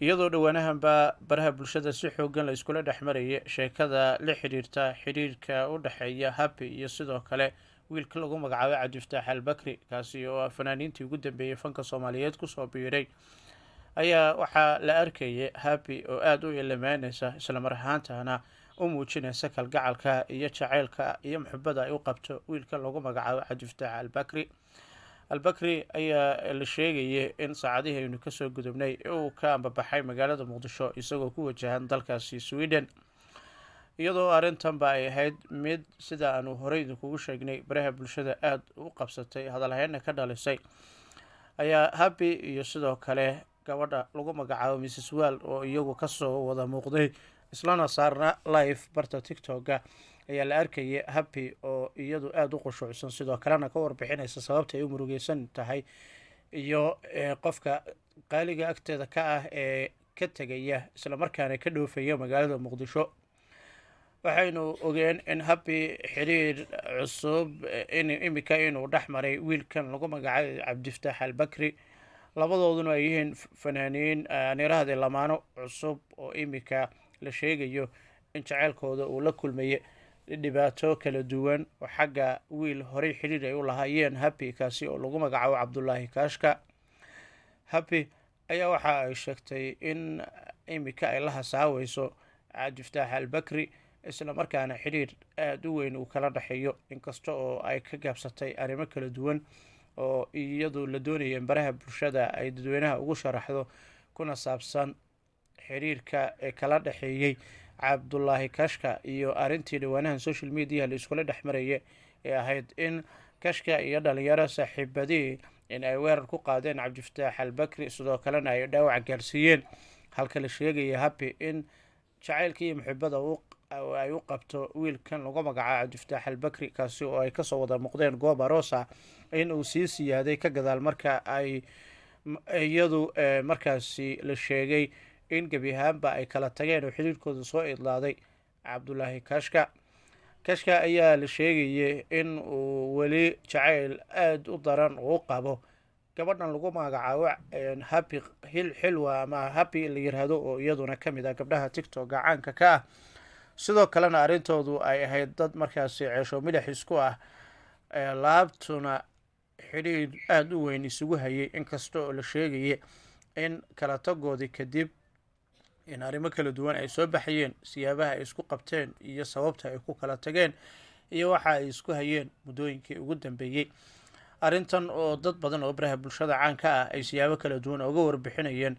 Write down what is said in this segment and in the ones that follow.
iyadoo dhawaanahanba baraha bulshada si xoogan la iskula dhexmarayay sheekada la xiriirta xiriirka u dhexeeya happy iyo sidoo kale wiilka lagu magacaabay cabdifataax albakri, kaasi oo fanaaniintii ugu dambeeyey fanka soomaaliyeed kusoo biiray, ayaa waxaa la arkayay happy oo aada u ilamaaneysa islamar ahaantana u muujinaysa kalgacalka iyo jaceylka iyo muxubada ay u qabto wiilka lagu magacaabo cabdifataax albakri ayaa la sheegayay in saacadihii aynu kasoo gudubnay uu ka ambabaxay magaalada muqdisho isagoo ku wajahan dalkaasi Sweden, iyadoo arrintanba ay ahayd mid sida aanu horey idinkugu sheegnay baraha bulshada aada u qabsatay, hadalhaynna ka dhalisay. Ayaa happy iyo sidoo kale gabadha lagu magacaabo Mrs Wall oo iyagu kasoo wada muuqday islana saarna live barta tiktoka, ayaa la arkayay happy oo iyadu aada u qushuucsan sidoo kalena ka warbixinaysa sababta ay u murugeysan tahay iyo qofka qaaliga agteeda ka ah ee ka tegaya islamarkaana ka dhoofaya magaalada muqdisho. waxaynu ogeen in happy xiriir cusub imika inuu dhex maray wiilkan lagu magacaabay cabdifataax albakri, labadooduna ay yihiin fanaaniin nirahde lamaano cusub oo imika la sheegayo in jaceylkooda uu la kulmaye dhibaato kala duwan oo xagga wiil horey xiriir ay u lahaayeen happy, kaasi oo lagu magacaabo cabdulaahi kaashka. happy ayaa waxa ay sheegtay in imika ay la hasaaweyso cabdifataax albakri isla markaana xiriir aada u weyn uu kala dhexeeyo, inkasta oo ay ka gaabsatay arrimo kala duwan oo iyadu la doonaya in baraha bulshada ay dadweynaha ugu sharaxdo kuna saabsan xiriirka ee kala dhexeeyey cabdulaahi kashka iyo arrintii dhawaanahan social media la iskula dhexmaraya ee ahayd in kashka iyo dhalinyaro saaxiibadii in ay weerar ku qaadeen cabdifataax albakri sidoo kalena ay dhaawac gaarsiiyeen, halka la sheegaya happy in jaceylka iyo muxibada ay u qabto wiilkan lagu magacaabo cabdifataax albakri, kaasi oo ay kasoo wada muuqdeen goob arosa in uu sii siyaaday ka gadaal marka ay iyadu markaasi la sheegay in gebi ahaanba ay kala tageen oo xiriirkooda soo idlaaday. cabdulaahi kashka ayaa la sheegayay in uu weli jaceyl aada u daran uu qabo gabadhan lagu magacaabo happy xilwa ama happy la yiraahdo oo iyaduna kamid ah gabdhaha tiktoka caanka ka ah, sidoo kalena arrintoodu ay ahayd dad markaasi ceesho midax isku ah, laabtuna xiriir aada u weyn isugu hayay, inkasta oo la sheegaya in kala tagoodii kadib in arrimo kala duwan ay soo baxayeen, siyaabaha ay isku qabteen iyo sababta ay ku kala tageen iyo waxa ay isku hayeen muddooyinkii ugu dambeeyey. arrintan oo dad badan oo baraha bulshada caanka ah ay siyaabo kala duwan uga warbixinayeen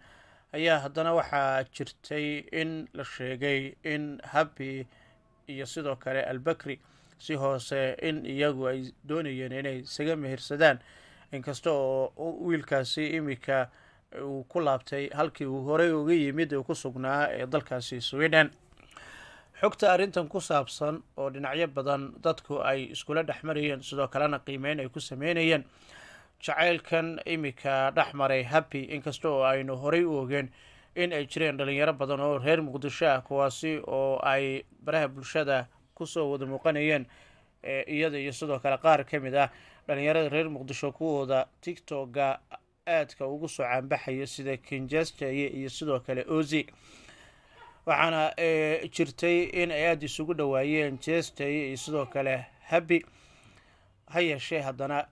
ayaa haddana waxaa jirtay in la sheegay in happy iyo sidoo kale albakri si hoose in iyagu ay doonayeen inay isaga mehersadaan, inkasta oo wiilkaasi imika uu ku laabtay halkii uu horey uga yimid uu ku sugnaa ee dalkaasi Sweden. xogta arrintan ku saabsan oo dhinacyo badan dadku ay iskula dhexmarayeen sidoo kalena qiimeyn ay ku sameynayeen jaceylkan imika dhex maray happy, inkasta oo aynu horey u ogeen in ay jireen dhalinyaro badan oo reer muqdisho ah kuwaasi oo ay baraha bulshada kusoo wada muuqanayeen iyada iyo sidoo kale qaar ka mid ah dhalinyarada reer muqdisho kuwooda tiktoka aadka ugu soo caanbaxaya sida kinjastaye iyo sidoo kale ozi, waxaana jirtay in ay aada isugu dhawaayeen jestaye iyo sidoo kale happy. ha yeeshee haddana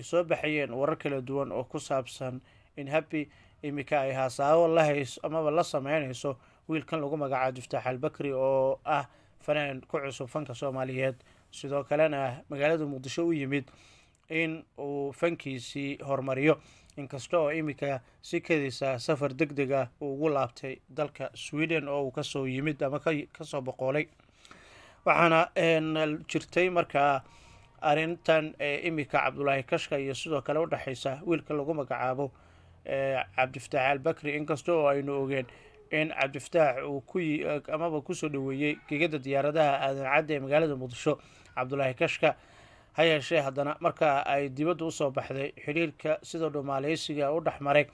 soo baxayeen warar kala duwan oo ku saabsan in happy imika ay haasaabo la hayso amaba la sameynayso wiilkan lagu magacaabo cabdifataax albakri oo ah fanaan ku cusub fanka soomaaliyeed, sidoo kalena magaalada muqdisho u yimid in uu fankiisii horumariyo, inkasta oo imika si kadiisa safar deg deg ah uu ugu laabtay dalka Sweden oo uu kasoo yimid ama kasoo boqolay. waxaana jirtay markaa arrintan imika cabdulaahi kashka iyo sidoo kale u dhexeysa wiilka lagu magacaabo cabdifataax albakri, inkasta oo aynu ogeen in cabdifataax uu amaba kusoo dhaweeyey gegada diyaaradaha aadan cadde ee magaalada muqdisho cabdulaahi kashka. ha yeeshee haddana marka ay dibadda usoo baxday xiriirka sida dhumaaleysiga u dhex maray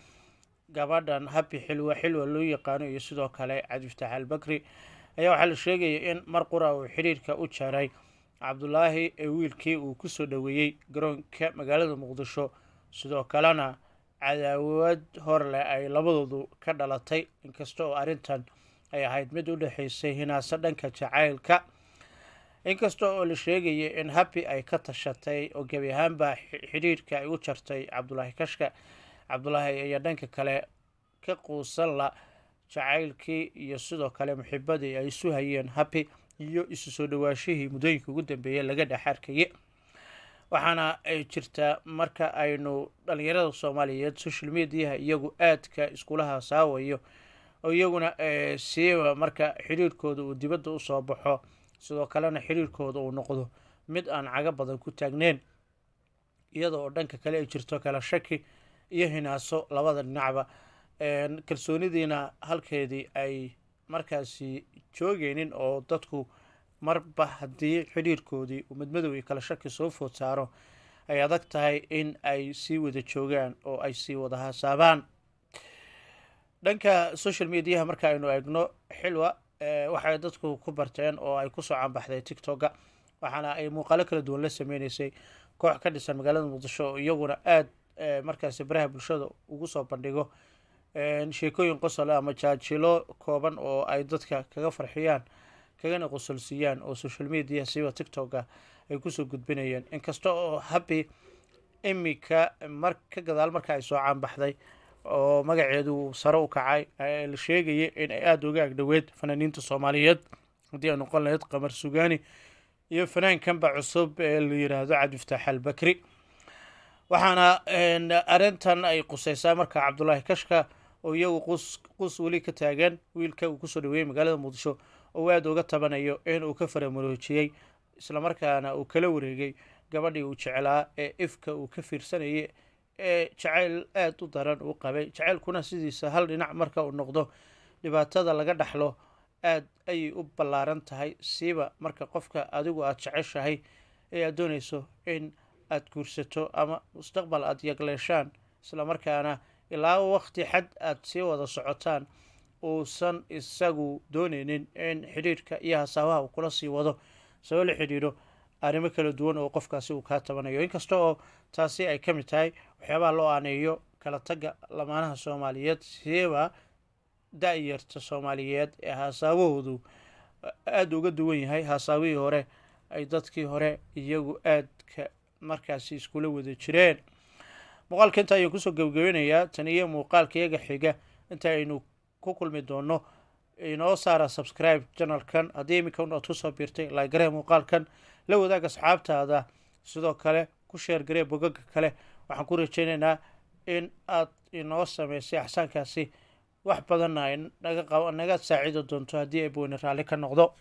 gabadhan happy xilwa loo yaqaano iyo sidoo kale cabdifataax albakri, ayaa waxaa la sheegaya in mar qura uu xiriirka u jaray cabdulaahi ee wiilkii uu kusoo dhaweeyey garoonka magaalada muqdisho, sidoo kalena cadaawad hor leh ay labadoodu ka dhalatay, inkasta oo arrintan ay ahayd mid u dhexaysay hinaaso dhanka jacaylka. inkasta oo la sheegaya in happy ay ka tashatay oo gebi ahaanba xidhiidhka ay u jartay cabdulaahi kashka, cabdulaahi ayaa dhanka kale ka quusan la jacaylkii iyo sidoo kale muxibadii ay isu hayeen happy iyo isu soo dhawaashihii muddooyinka ugu dambeeyay laga dhex arkayay. waxaana ay jirtaa marka aynu dhalinyarada soomaaliyeed social mediaha iyagu aadka iskula hasaawayo oo iyaguna siiba marka xidhiidhkooda uu dibadda usoo baxo, sidoo kalena xidhiidhkooda uu noqdo mid aan caga badan ku taagneyn, iyada oo dhanka kale ay jirto kala shaki iyo hinaaso labada dhinacba, kalsoonidiina halkeedii ay markaasi joogeynin oo dadku marba haddii xidhiidhkoodii uu madmadow iyo kala shaki soo food saaro ay adag tahay in ay sii wada joogaan oo ay sii wada hasaabaan. dhanka social mediaha marka aynu eegno xilwa waxay dadku ku barteen oo ay kusoo caanbaxday tiktoka, waxaana ay muuqaalo kala duwan la sameyneysay koox ka dhisan magaalada muqdisho oo iyaguna aada markaasi baraha bulshada ugu soo bandhigo sheekooyin qosol ama jaajilo kooban oo ay dadka kaga farxiyaan kagana qosolsiiyaan oo social media siba tiktoka ay kusoo gudbinayeen. inkasta oo happy imika ka gadaal marka ay soo caanbaxday oo magaceedu sare u kacay la sheegayay in ay aada uga agdhoweed fanaaniinta soomaaliyeed, haddii ay noqon lahayd qamar sugaani iyo fanaankanba cusub ee la yiraahdo cabdifataax albakri. waxaana arrintan ay quseysaa marka cabdulaahi kashka oo iyagu qus weli ka taagan wiilka uu kusoo dhaweeyey magaalada muqdisho oo aada uga tabanayo in uu ka faramuroojiyey islamarkaana uu kala wareegay gabadhii uu jeclaa ee ifka uu ka fiirsanayay ee jacayl aada u daran uu qabay. jacaylkuna sidiisa hal dhinac marka uu noqdo dhibaatada laga dhaxlo aada ayay u ballaaran tahay, siiba marka qofka adigu aada jeceshahay ee aad doonayso in aada guursato ama mustaqbal aada yagleeshaan, islamarkaana ilaa waqti xad aada sii wada socotaan uusan isagu dooneynin in xidhiidhka iyo hasaabaha uu kula sii wado sabab la xidhiidho arrimo kala duwan oo qofkaasi uu kaa tabanayo. inkasta oo taasi ay ka mid tahay waxyaabaha loo aaneeyo kala tagga lamaanaha soomaaliyeed, siiba da-yarta soomaaliyeed ee hasaabahoodu aada uga duwan yahay hasaabihii hore ay dadkii hore iyagu aadka markaasi iskula wada jireen. muuqaalka inta ayaan kusoo gebagabeynayaa tan iyo muuqaalka iyaga xiga inta aynu ku kulmi doono. inoo saara subscribe channelkan haddii iminka aad kusoo biirtay, like garee muuqaalkan, la wadaag asxaabtaada, sidoo kale ku sheer garee bogaga kale. waxaan ku rajeynaynaa in aad inoo sameysay axsaankaasi wax badanna ay naga saaciidi doonto haddii ay booyne raalli ka noqdo.